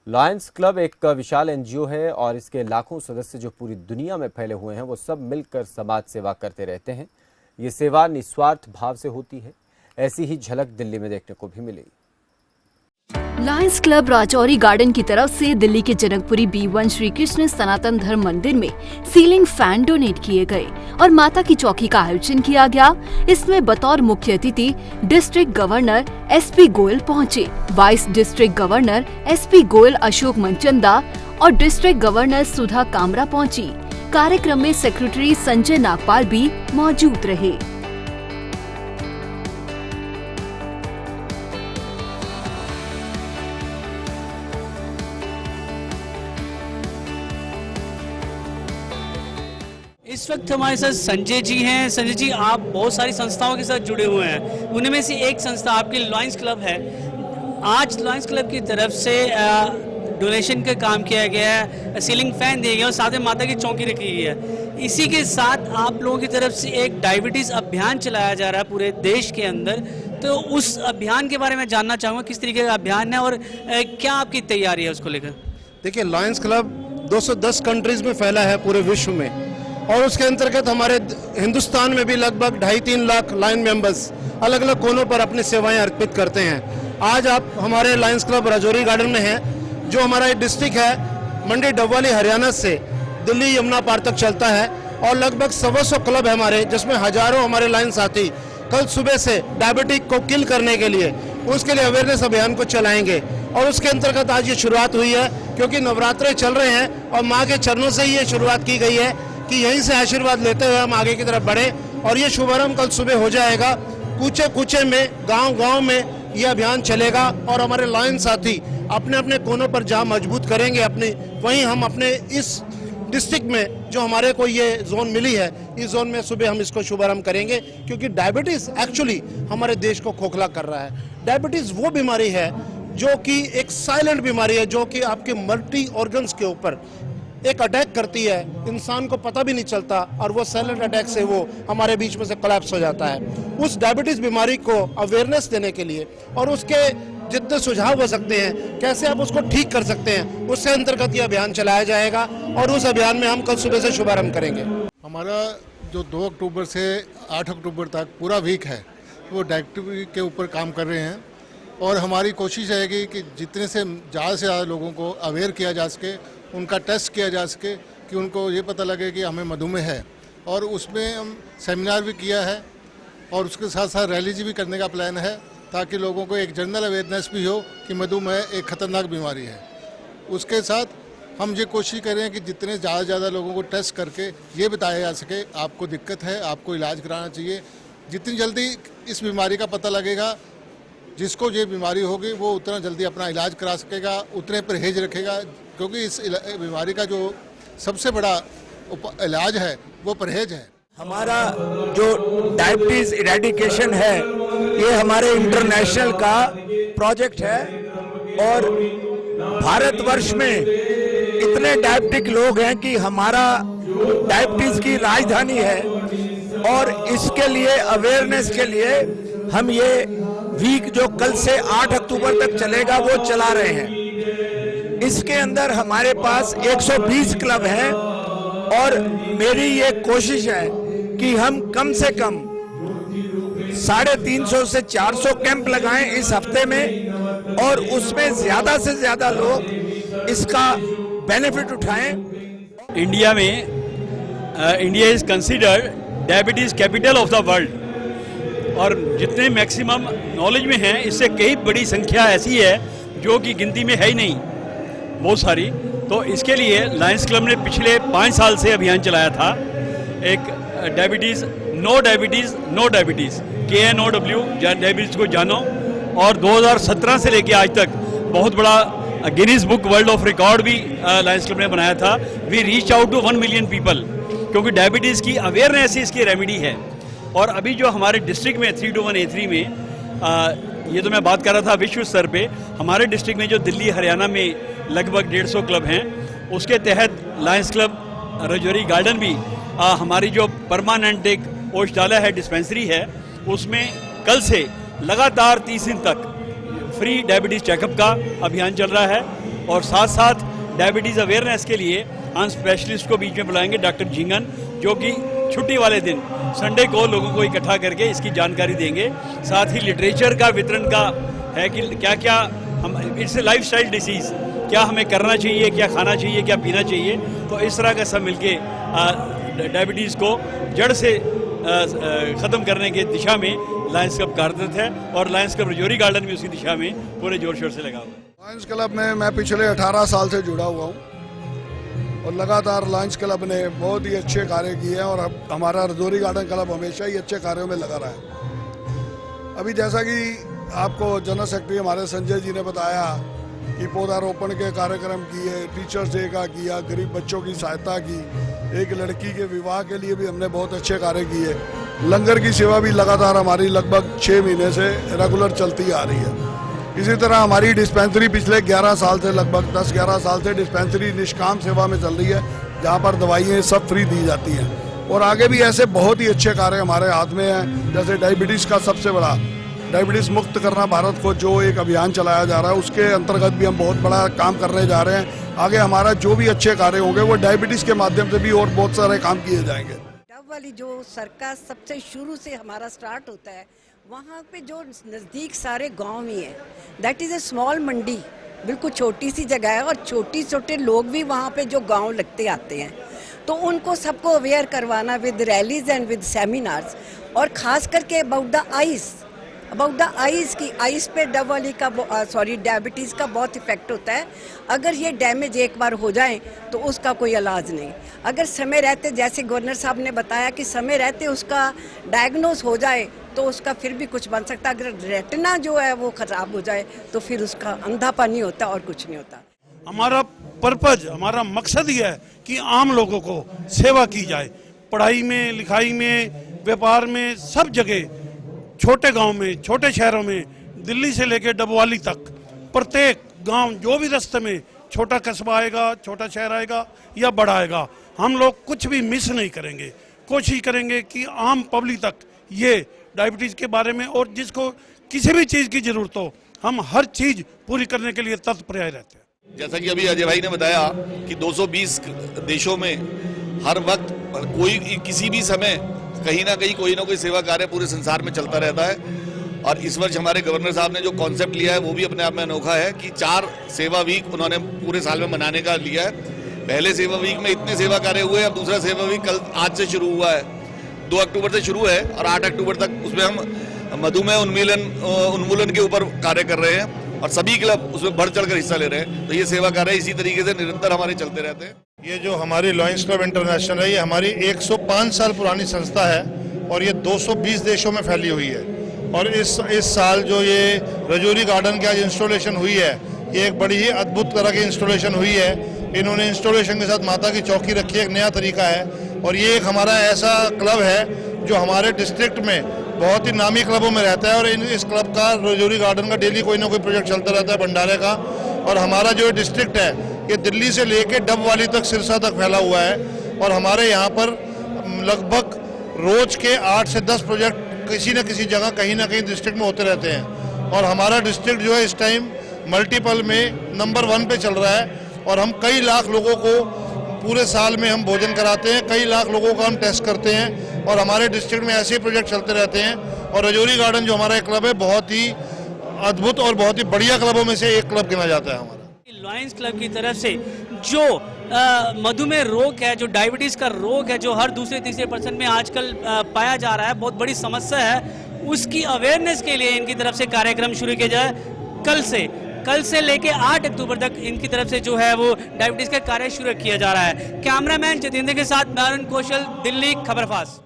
Lions club एक विशाल NGO है और इसके लाखों सदस्य जो पूरी दुनिया में फैले हुए हैं वो सब मिलकर समाज सेवा करते रहते हैं। ये सेवा निस्वार्थ भाव से होती है। ऐसी ही झलक दिल्ली में देखने को भी मिली। लायंस क्लब राजौरी गार्डन की तरफ से दिल्ली के जनकपुरी B1 श्री कृष्ण सनातन धर्म मंदिर में सीलिंग फैन डोनेट किए गए और माता की चौकी का आयोजन किया गया। इसमें बतौर मुख्य अतिथि डिस्ट्रिक्ट गवर्नर SP गोयल पहुंचे। Vice district governor SP Goyal Ashok Manchanda और डिस्ट्रिक्ट गवर्नर सुधा कामरा पहुंची। कार्यक्रम में सेक्रेटरी संजय नागपाल भी मौजूद रहे। इस वक्त हमारे साथ संजय जी हैं। संजय जी, आप बहुत सारी संस्थाओं के साथ जुड़े हुए हैं, उनमें से एक संस्था आपकी लायंस क्लब है। आज लायंस क्लब की तरफ से डोनेशन का काम किया गया है, सीलिंग फैन दिए गए और साथ में माता की चौकी रखी गई है। इसी के साथ आप लोगों की तरफ से एक डायबिटीज़ अभियान चलाया जा रहा है पूरे देश के अंदर। तो उस अभियान के बारे में जानना चाहूँगा, किस तरीके का अभियान है और क्या आपकी तैयारी है उसको लेकर? देखिए, लायंस क्लब 210 कंट्रीज़ में फैला है पूरे विश्व में और उसके अंतर्गत हमारे हिंदुस्तान में भी लगभग 2.5-3 लाख लायन मेंबर्स अलग अलग कोनों पर अपनी सेवाएं अर्पित करते हैं। आज आप हमारे लायंस क्लब राजौरी गार्डन में हैं, जो हमारा एक डिस्ट्रिक्ट है मंडी डबवाली हरियाणा से दिल्ली यमुना पार तक चलता है और लगभग 125 क्लब है हमारे, जिसमें हजारों हमारे लायन साथी कल सुबह से डायबिटिक को किल करने के लिए उसके लिए अवेयरनेस अभियान को चलाएंगे। और उसके अंतर्गत आज ये शुरुआत हुई है, क्योंकि नवरात्रे चल रहे हैं और माँ के चरणों से ही ये शुरुआत की गई है कि यहीं से आशीर्वाद लेते हुए हम आगे की तरफ बढ़े। और ये शुभारंभ कल सुबह हो जाएगा। कूचे कूचे में, गांव-गांव में ये अभियान चलेगा और हमारे लायन साथी अपने अपने कोनों पर जहां मजबूत करेंगे अपनी, वहीं हम अपने इस डिस्ट्रिक्ट में जो हमारे को ये जोन मिली है, इस जोन में सुबह हम इसको शुभारंभ करेंगे। क्योंकि डायबिटीज़ एक्चुअली हमारे देश को खोखला कर रहा है। डायबिटीज़ वो बीमारी है जो कि एक साइलेंट बीमारी है, जो कि आपके मल्टी ऑर्गन्स के ऊपर एक अटैक करती है, इंसान को पता भी नहीं चलता और वो साइलेंट अटैक से वो हमारे बीच में से कोलैप्स हो जाता है। उस डायबिटीज़ बीमारी को अवेयरनेस देने के लिए और उसके जितने सुझाव हो सकते हैं, कैसे आप उसको ठीक कर सकते हैं, उससे अंतर्गत ये अभियान चलाया जाएगा और उस अभियान में हम कल सुबह से शुभारंभ करेंगे। हमारा जो 2 अक्टूबर से 8 अक्टूबर तक पूरा वीक है, वो डायबिटीज के ऊपर काम कर रहे हैं और हमारी कोशिश रहेगी कि जितने से ज़्यादा लोगों को अवेयर किया जा सके, उनका टेस्ट किया जा सके कि उनको ये पता लगे कि हमें मधुमेह है। और उसमें हम सेमिनार भी किया है और उसके साथ साथ रैलीज भी करने का प्लान है, ताकि लोगों को एक जनरल अवेयरनेस भी हो कि मधुमेह एक खतरनाक बीमारी है। उसके साथ हम ये कोशिश करें कि जितने ज़्यादा लोगों को टेस्ट करके ये बताया जा सके आपको दिक्कत है, आपको इलाज कराना चाहिए। जितनी जल्दी इस बीमारी का पता लगेगा, जिसको ये बीमारी होगी वो उतना जल्दी अपना इलाज करा सकेगा, उतने परहेज रखेगा। क्योंकि इस बीमारी का जो सबसे बड़ा इलाज है वो परहेज है। हमारा जो डायबिटीज इरेडिकेशन है, ये हमारे इंटरनेशनल का प्रोजेक्ट है और भारतवर्ष में इतने डायबिटिक लोग हैं कि हमारा डायबिटीज की राजधानी है। और इसके लिए अवेयरनेस के लिए हम ये वीक जो कल से 8 अक्टूबर तक चलेगा वो चला रहे हैं। इसके अंदर हमारे पास 120 क्लब हैं और मेरी ये कोशिश है कि हम कम से कम 350 से 400 कैंप लगाएं इस हफ्ते में और उसमें ज्यादा से ज्यादा लोग इसका बेनिफिट उठाएं। इंडिया में India is considered diabetes capital of the world और जितने मैक्सिमम नॉलेज में हैं, इससे कई बड़ी संख्या ऐसी है जो कि गिनती में है ही नहीं, बहुत सारी। तो इसके लिए लायंस क्लब ने पिछले 5 साल से अभियान चलाया था, एक diabetes no diabetes KNOW diabetes को जानो। और 2017 से लेके आज तक बहुत बड़ा Guinness book world of record भी लायंस क्लब ने बनाया था। We reach out to 1 million people, क्योंकि डायबिटीज़ की अवेयरनेस ही इसकी रेमेडी है। और अभी जो हमारे डिस्ट्रिक्ट में 321A3 में ये तो मैं बात कर रहा था विश्व स्तर पे, हमारे डिस्ट्रिक्ट में जो दिल्ली हरियाणा में लगभग 150 क्लब हैं, उसके तहत लायंस क्लब राजौरी गार्डन भी हमारी जो परमानेंट एक औषधालय है, डिस्पेंसरी है, उसमें कल से लगातार 30 दिन तक फ्री डायबिटीज़ चेकअप का अभियान चल रहा है। और साथ साथ डायबिटीज़ अवेयरनेस के लिए हम स्पेशलिस्ट को बीच में बुलाएंगे, डॉक्टर झिंगन, जो कि छुट्टी वाले दिन संडे को लोगों को इकट्ठा करके इसकी जानकारी देंगे। साथ ही लिटरेचर का वितरण का है कि क्या क्या हम, इट्स ए लाइफस्टाइल डिसीज़, क्या हमें करना चाहिए, क्या खाना चाहिए, क्या पीना चाहिए। तो इस तरह का सब मिलके डायबिटीज़ को जड़ से ख़त्म करने के दिशा में लायंस क्लब कार्यरत है और लायंस क्लब रजौरी गार्डन भी उसी दिशा में पूरे जोर शोर से लगा हुआ है। लायंस क्लब में मैं पिछले 18 साल से जुड़ा हुआ हूँ और लगातार लायंस क्लब ने बहुत ही अच्छे कार्य किए हैं और हमारा रजौरी गार्डन क्लब हमेशा ही अच्छे कार्यों में लगा रहा है। अभी जैसा कि आपको जनरल सेक्रेटरी हमारे संजय जी ने बताया कि पौधारोपण के कार्यक्रम किए, टीचर्स डे का किया, गरीब बच्चों की सहायता की, एक लड़की के विवाह के लिए भी हमने बहुत अच्छे कार्य किए। लंगर की सेवा भी लगातार हमारी लगभग 6 महीने से रेगुलर चलती आ रही है। इसी तरह हमारी डिस्पेंसरी पिछले 11 साल से, लगभग 10-11 साल से डिस्पेंसरी निष्काम सेवा में चल रही है, जहाँ पर दवाइयाँ सब फ्री दी जाती हैं। और आगे भी ऐसे बहुत ही अच्छे कार्य हमारे हाथ में हैं, जैसे डायबिटीज़ का सबसे बड़ा डायबिटीज़ मुक्त करना भारत को जो एक अभियान चलाया जा रहा है, उसके अंतर्गत भी हम बहुत बड़ा काम करने जा रहे हैं। आगे हमारा जो भी अच्छे कार्य होंगे वो डायबिटीज़ के माध्यम से भी और बहुत सारे काम किए जाएंगे। डब वाली जो सरकार सबसे शुरू से हमारा स्टार्ट होता है, वहाँ पे जो नज़दीक सारे गांव ही हैं, दैट इज़ ए स्मॉल मंडी, बिल्कुल छोटी सी जगह है और छोटे लोग भी वहाँ पे जो गांव लगते आते हैं, तो उनको सबको अवेयर करवाना with rallies and with seminars, और ख़ास करके अबाउट द आइज़ की, आइज़ पे डब वाली का डायबिटीज़ का बहुत इफेक्ट होता है। अगर ये डैमेज एक बार हो जाए तो उसका कोई इलाज नहीं। अगर समय रहते, जैसे गवर्नर साहब ने बताया कि समय रहते उसका डायग्नोस हो जाए तो उसका फिर भी कुछ बन सकता है। अगर रेटिना जो है वो ख़राब हो जाए तो फिर उसका अंधापन ही होता और कुछ नहीं होता। हमारा पर्पज, हमारा मकसद ये है कि आम लोगों को सेवा की जाए, पढ़ाई में, लिखाई में, व्यापार में, सब जगह, छोटे गांव में, छोटे शहरों में, दिल्ली से लेकर डबवाली तक, प्रत्येक गांव, जो भी रास्ते में छोटा कस्बा आएगा, छोटा शहर आएगा या बड़ा आएगा, हम लोग कुछ भी मिस नहीं करेंगे। कोशिश करेंगे कि आम पब्लिक तक ये डायबिटीज़ के बारे में, और जिसको किसी भी चीज़ की ज़रूरत हो, हम हर चीज़ पूरी करने के लिए तत्पर रहते हैं। जैसा कि अभी अजय भाई ने बताया कि 220 देशों में हर वक्त कोई किसी भी समय कहीं ना कहीं कोई ना कोई सेवा कार्य पूरे संसार में चलता रहता है। और इस वर्ष हमारे गवर्नर साहब ने जो कॉन्सेप्ट लिया है वो भी अपने आप में अनोखा है कि 4 सेवा वीक उन्होंने पूरे साल में मनाने का लिया है। पहले सेवा वीक में इतने सेवा कार्य हुए, अब दूसरा सेवा वीक आज से शुरू हुआ है, 2 अक्टूबर से शुरू है और 8 अक्टूबर तक उसमें हम मधुमेह उन्मूलन के ऊपर कार्य कर रहे हैं और सभी क्लब उसमें बढ़ चढ़कर हिस्सा ले रहे हैं। तो ये सेवा कार्य इसी तरीके से निरंतर हमारे चलते रहते हैं। ये जो हमारी लायंस क्लब इंटरनेशनल है, ये हमारी 105 साल पुरानी संस्था है और ये 220 देशों में फैली हुई है। और इस साल जो ये रजौरी गार्डन की आज इंस्टॉलेशन हुई है, ये एक बड़ी ही अद्भुत तरह की इंस्टॉलेशन हुई है। इन्होंने इंस्टॉलेशन के साथ माता की चौकी रखी है, एक नया तरीका है। और ये एक हमारा ऐसा क्लब है जो हमारे डिस्ट्रिक्ट में बहुत ही नामी क्लबों में रहता है और इस क्लब का, रजौरी गार्डन का, डेली कोई ना कोई प्रोजेक्ट चलता रहता है भंडारे का। और हमारा जो डिस्ट्रिक्ट है ये दिल्ली से लेके डबवाली तक, सिरसा तक फैला हुआ है और हमारे यहाँ पर लगभग रोज के 8 से 10 प्रोजेक्ट किसी न किसी जगह, कहीं ना कहीं डिस्ट्रिक्ट में होते रहते हैं। और हमारा डिस्ट्रिक्ट जो है इस टाइम मल्टीपल में नंबर 1 पे चल रहा है और हम कई लाख लोगों को पूरे साल में हम भोजन कराते हैं, कई लाख लोगों का हम टेस्ट करते हैं और हमारे डिस्ट्रिक्ट में ऐसे प्रोजेक्ट चलते रहते हैं। और रजौरी गार्डन जो हमारा एक क्लब है, बहुत ही अद्भुत और बहुत ही बढ़िया क्लबों में से एक क्लब गिना जाता है हमारा। लायंस क्लब की तरफ से जो मधुमेह रोग है, जो डायबिटीज़ का रोग है, जो हर दूसरे तीसरे पर्सन में आजकल पाया जा रहा है, बहुत बड़ी समस्या है, उसकी अवेयरनेस के लिए इनकी तरफ से कार्यक्रम शुरू किया जाए। कल से लेके 8 अक्टूबर तक इनकी तरफ से जो है वो डायबिटीज़ का कार्य शुरू किया जा रहा है। कैमरामैन जितेंद्र के साथ नारायण कौशल, दिल्ली, खबरफास।